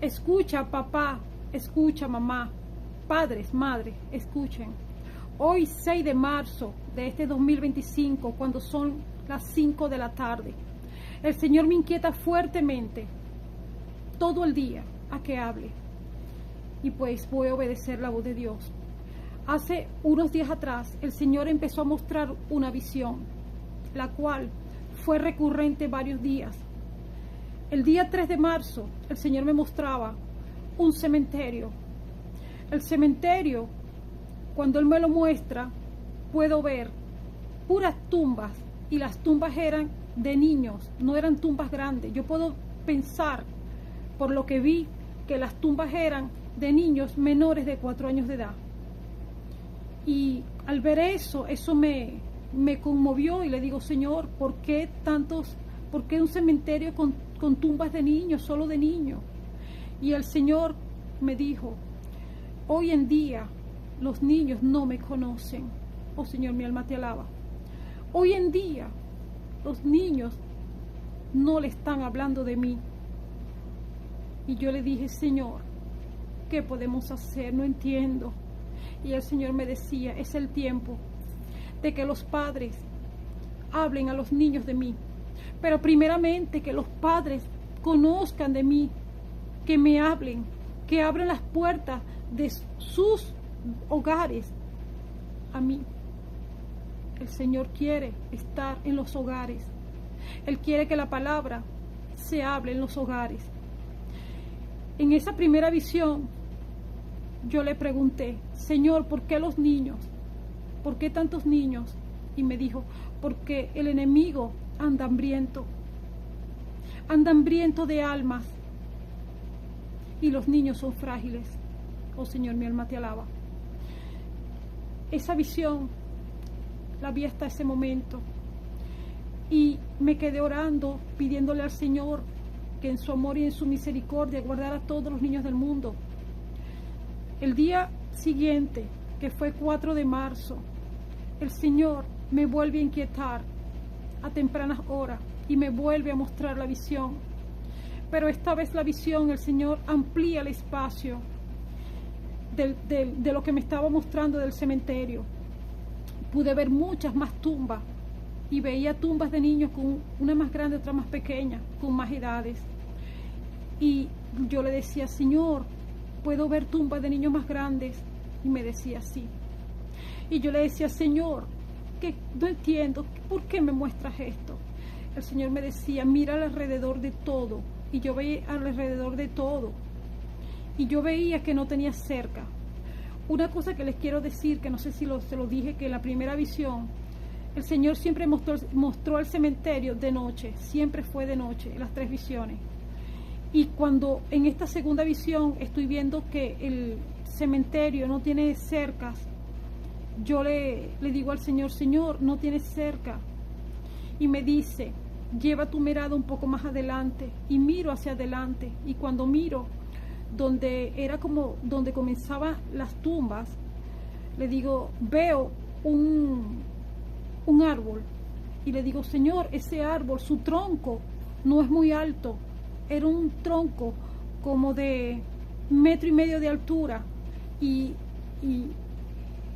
Escucha, papá, escucha, mamá, padres, madres, escuchen. Hoy 6 de marzo de este 2025, cuando son las 5 de la tarde, el Señor me inquieta fuertemente todo el día a que hable. Y pues voy a obedecer la voz de Dios. Hace unos días atrás, el Señor empezó a mostrar una visión, la cual fue recurrente varios días. El día 3 de marzo, el Señor me mostraba un cementerio. El cementerio, cuando Él me lo muestra, puedo ver puras tumbas, y las tumbas eran de niños, no eran tumbas grandes. Yo puedo pensar, por lo que vi, que las tumbas eran de niños menores de 4 años de edad. Y al ver eso me conmovió, y le digo, Señor, ¿por qué un cementerio con tumbas de niños, solo de niños? Y el Señor me dijo, hoy en día los niños no me conocen. Oh Señor, mi alma te alaba. Hoy en día los niños no le están hablando de mí. Y yo le dije, Señor, ¿qué podemos hacer? No entiendo. Y el Señor me decía, es el tiempo de que los padres hablen a los niños de mí. Pero primeramente que los padres conozcan de mí, que me hablen, que abran las puertas de sus hogares a mí. El Señor quiere estar en los hogares. Él quiere que la palabra se hable en los hogares. En esa primera visión, yo le pregunté, Señor, ¿por qué los niños? ¿Por qué tantos niños? Y me dijo, porque el enemigo anda hambriento de almas, y los niños son frágiles. Oh Señor, mi alma te alaba. Esa visión la vi hasta ese momento, y me quedé orando, pidiéndole al Señor que en su amor y en su misericordia guardara a todos los niños del mundo. El día siguiente, que fue 4 de marzo, el Señor me vuelve a inquietar a tempranas horas y me vuelve a mostrar la visión. Pero esta vez la visión, el Señor amplía el espacio de lo que me estaba mostrando del cementerio. Pude ver muchas más tumbas, y veía tumbas de niños, con una más grande, otra más pequeña, con más edades. Y yo le decía, Señor, ¿puedo ver tumbas de niños más grandes? Y me decía, sí. Y yo le decía, Señor, que no entiendo, ¿por qué me muestras esto? El Señor me decía, mira alrededor de todo. Y yo veía alrededor de todo, y yo veía que no tenía cerca. Una cosa que les quiero decir, que no sé si se lo dije, que en la primera visión, el Señor siempre mostró el cementerio de noche, siempre fue de noche, en las 3 visiones. Y cuando en esta segunda visión estoy viendo que el cementerio no tiene cercas, yo le digo al Señor, Señor, no tiene cerca. Y me dice, lleva tu mirada un poco más adelante. Y miro hacia adelante, y cuando miro donde era como donde comenzaban las tumbas, le digo, veo un árbol, y le digo, Señor, ese árbol, su tronco no es muy alto, era un tronco como de 1,5 metros de altura, y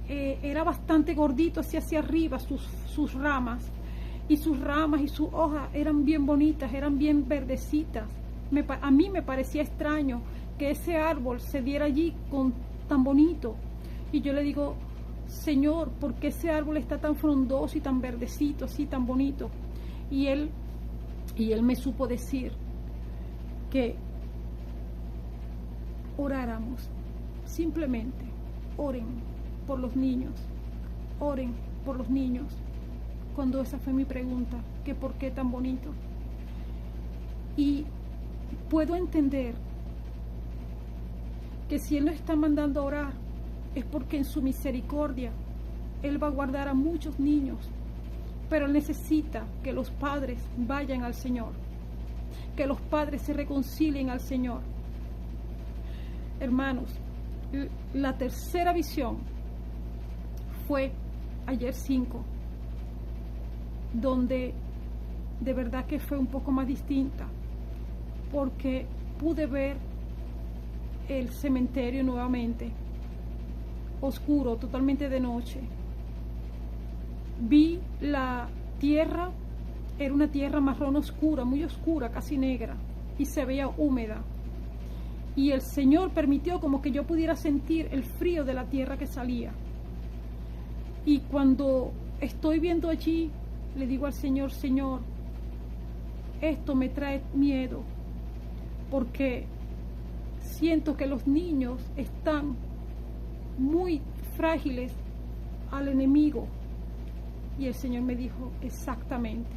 era bastante gordito hacia arriba, sus ramas y sus hojas eran bien bonitas, eran bien verdecitas. A mí me parecía extraño que ese árbol se diera allí tan bonito, y yo le digo, Señor, ¿por qué ese árbol está tan frondoso y tan verdecito, así tan bonito? Y él me supo decir que oráramos, simplemente oren por los niños, oren por los niños. Cuando esa fue mi pregunta, que por qué tan bonito. Y puedo entender que si Él nos está mandando a orar, es porque en su misericordia Él va a guardar a muchos niños, pero Él necesita que los padres vayan al Señor, que los padres se reconcilien al Señor. Hermanos, la tercera visión fue ayer 5, donde de verdad que fue un poco más distinta, porque pude ver el cementerio nuevamente, oscuro, totalmente de noche. Vi la tierra, era una tierra marrón oscura, muy oscura, casi negra, y se veía húmeda. Y el Señor permitió como que yo pudiera sentir el frío de la tierra que salía. Y cuando estoy viendo allí, le digo al Señor, Señor, esto me trae miedo, porque siento que los niños están muy frágiles al enemigo. Y el Señor me dijo, exactamente,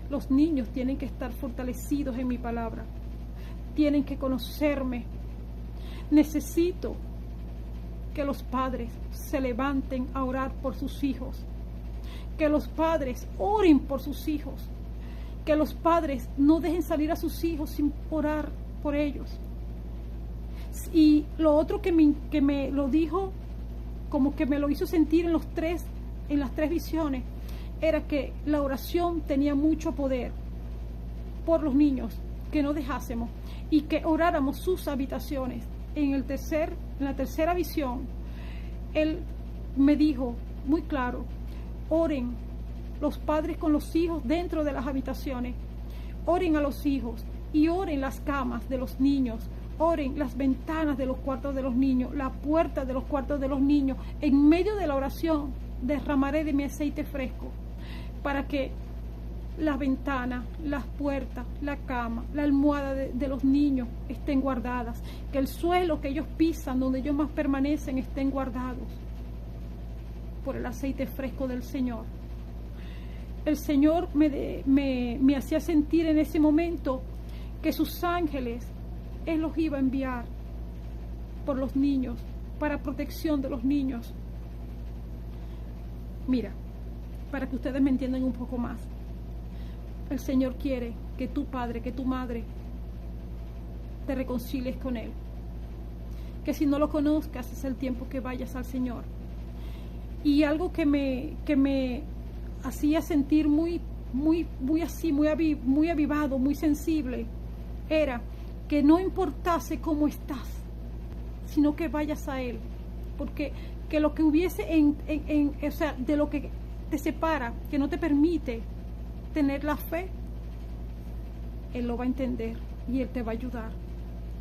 los niños tienen que estar fortalecidos en mi palabra, tienen que conocerme. Necesito que los padres se levanten a orar por sus hijos, que los padres oren por sus hijos, que los padres no dejen salir a sus hijos sin orar por ellos. Y lo otro que me lo dijo, como que me lo hizo sentir en las tres visiones, era que la oración tenía mucho poder por los niños, que no dejásemos y que oráramos sus habitaciones. En la tercera visión, Él me dijo muy claro, oren los padres con los hijos dentro de las habitaciones, oren a los hijos y oren las camas de los niños, oren las ventanas de los cuartos de los niños, la puerta de los cuartos de los niños. En medio de la oración derramaré de mi aceite fresco para que las ventanas, las puertas, la cama, la almohada de los niños estén guardadas, que el suelo que ellos pisan, donde ellos más permanecen, estén guardados por el aceite fresco del Señor. El Señor me hacía sentir en ese momento que sus ángeles, Él los iba a enviar por los niños, para protección de los niños. Mira, para que ustedes me entiendan un poco más, el Señor quiere que tu padre, que tu madre te reconcilies con Él. Que si no lo conozcas, es el tiempo que vayas al Señor. Y algo que me hacía sentir muy avivado, muy sensible, era que no importase cómo estás, sino que vayas a Él. Porque que lo que hubiese o sea, de lo que te separa, que no te permite tener la fe, Él lo va a entender y Él te va a ayudar.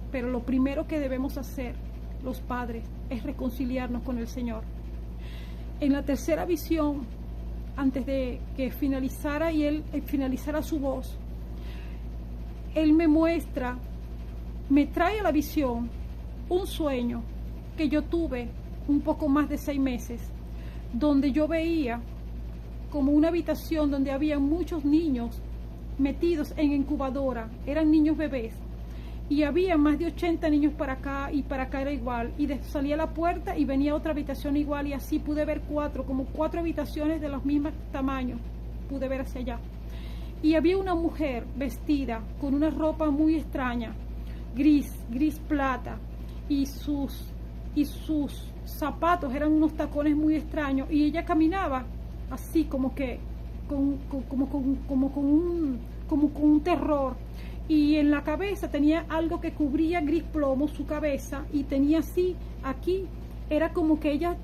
Pero lo primero que debemos hacer los padres es reconciliarnos con el Señor. En la tercera visión, antes de que finalizara y Él finalizara su voz, Él me trae a la visión un sueño que yo tuve un poco más de 6 meses, donde yo veía como una habitación donde había muchos niños metidos en incubadora, eran niños bebés, y había más de 80 niños para acá, y para acá era igual, y salía a la puerta y venía otra habitación igual, y así pude ver como cuatro habitaciones de los mismos tamaños, pude ver hacia allá. Y había una mujer vestida con una ropa muy extraña, gris plata, y sus zapatos eran unos tacones muy extraños, y ella caminaba así como con un terror, y en la cabeza tenía algo que cubría gris plomo su cabeza, y tenía así aquí, era como que ella,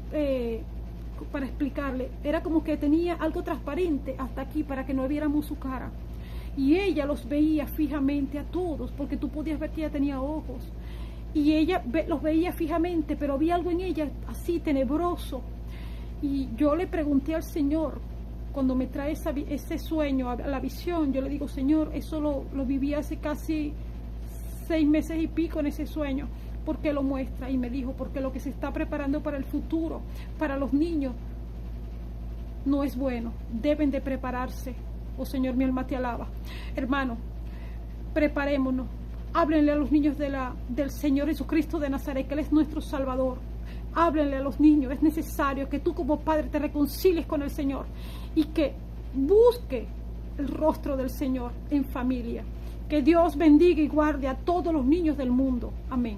para explicarle, era como que tenía algo transparente hasta aquí para que no viéramos su cara, y ella los veía fijamente a todos, porque tú podías ver que ella tenía ojos, y ella los veía fijamente, pero había algo en ella así tenebroso. Y yo le pregunté al Señor, cuando me trae ese sueño a la visión, yo le digo, Señor, eso lo viví hace casi 6 meses y pico en ese sueño. ¿Por qué lo muestra? Y me dijo, porque lo que se está preparando para el futuro, para los niños, no es bueno. Deben de prepararse. Oh Señor, mi alma te alaba. Hermano, preparémonos. Háblenle a los niños del Señor Jesucristo de Nazaret, que Él es nuestro Salvador. Háblenle a los niños. Es necesario que tú como padre te reconcilies con el Señor y que busque el rostro del Señor en familia. Que Dios bendiga y guarde a todos los niños del mundo. Amén.